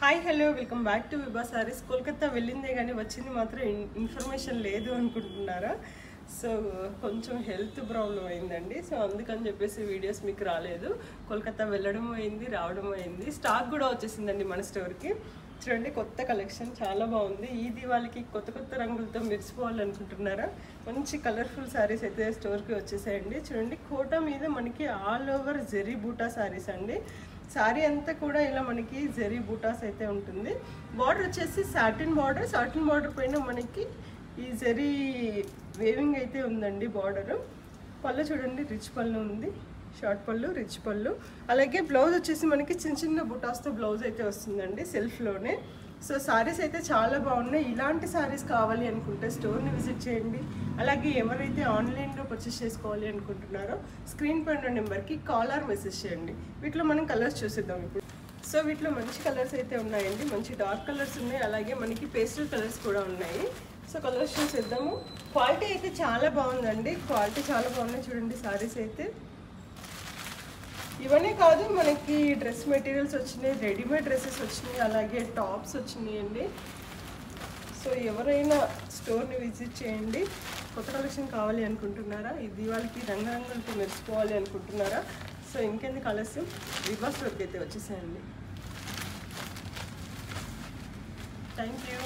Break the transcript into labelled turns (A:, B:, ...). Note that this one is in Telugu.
A: Hi hello welcome back to Vibha sarees. Kolkata వెళ్ళిందే కానీ వచ్చింది మాత్రం ఇన్ఫర్మేషన్ లేదు అనుకుంటున్నారా? సో కొంచెం హెల్త్ ప్రాబ్లం అయిందండి. సో అందుకని చెప్పేసి వీడియోస్ మీకు రాలేదు. కోల్కతా వెళ్ళడం అయింది, రావడం అయింది. స్టాక్ కూడా వచ్చేసిందండి మన స్టోర్కి. చూడండి, కొత్త కలెక్షన్ చాలా బాగుంది. ఈ దివాళీకి కొత్త కొత్త రంగులతో మెరిసిపోవాలనుకుంటున్నారా? మంచి కలర్ఫుల్ శారీస్ అయితే స్టోర్కి వచ్చేసాయండి. చూడండి, కోటా మీద మనకి ఆల్ ఓవర్ జెరీ బూటా శారీస్ అండి. శారీ అంతా కూడా ఇలా మనకి జెరీ బూటాస్ అయితే ఉంటుంది. బార్డర్ వచ్చేసి సాటిన్ బార్డర్ పైన మనకి ఈ జెరీ వేవింగ్ అయితే ఉందండి బార్డర్. పళ్ళు చూడండి, రిచ్ పళ్ళు ఉంది, షార్ట్ పళ్ళు, రిచ్ పళ్ళు. అలాగే బ్లౌజ్ వచ్చేసి మనకి చిన్న చిన్న బుటాస్తో బ్లౌజ్ అయితే వస్తుందండి సెల్ఫ్లోనే. సో శారీస్ అయితే చాలా బాగున్నాయి. ఇలాంటి శారీస్ కావాలి అనుకుంటే స్టోర్ని విజిట్ చేయండి. అలాగే ఎవరైతే ఆన్లైన్లో పర్చేస్ చేసుకోవాలి అనుకుంటున్నారో స్క్రీన్ పైన నెంబర్కి కాల్ ఆర్ మెసేజ్ చేయండి. వీటిలో మనం కలర్స్ చూసేద్దాం ఇప్పుడు. సో వీటిలో మంచి కలర్స్ అయితే ఉన్నాయండి. మంచి డార్క్ కలర్స్ ఉన్నాయి, అలాగే మనకి పేస్టల్ కలర్స్ కూడా ఉన్నాయి. సో కలర్స్ చూసేద్దాము. క్వాలిటీ అయితే చాలా బాగుందండి. క్వాలిటీ చాలా బాగున్నాయి. చూడండి, శారీస్ అయితే ఇవన్నీ కాదు, మనకి డ్రెస్ మెటీరియల్స్ వచ్చినాయి, రెడీమేడ్ డ్రెస్సెస్ వచ్చినాయి, అలాగే టాప్స్ వచ్చినాయి అండి. సో ఎవరైనా స్టోర్ని విజిట్ చేయండి. కొత్త కలెక్షన్ కావాలి అనుకుంటున్నారా? ఈ దివాళీకి రంగురంగులతో మెరిసిపోవాలి అనుకుంటున్నారా? సో ఇంకెందుకు ఆలస్యం, విభా స్టోర్కి అయితే వచ్చేసేయండి. Thank you.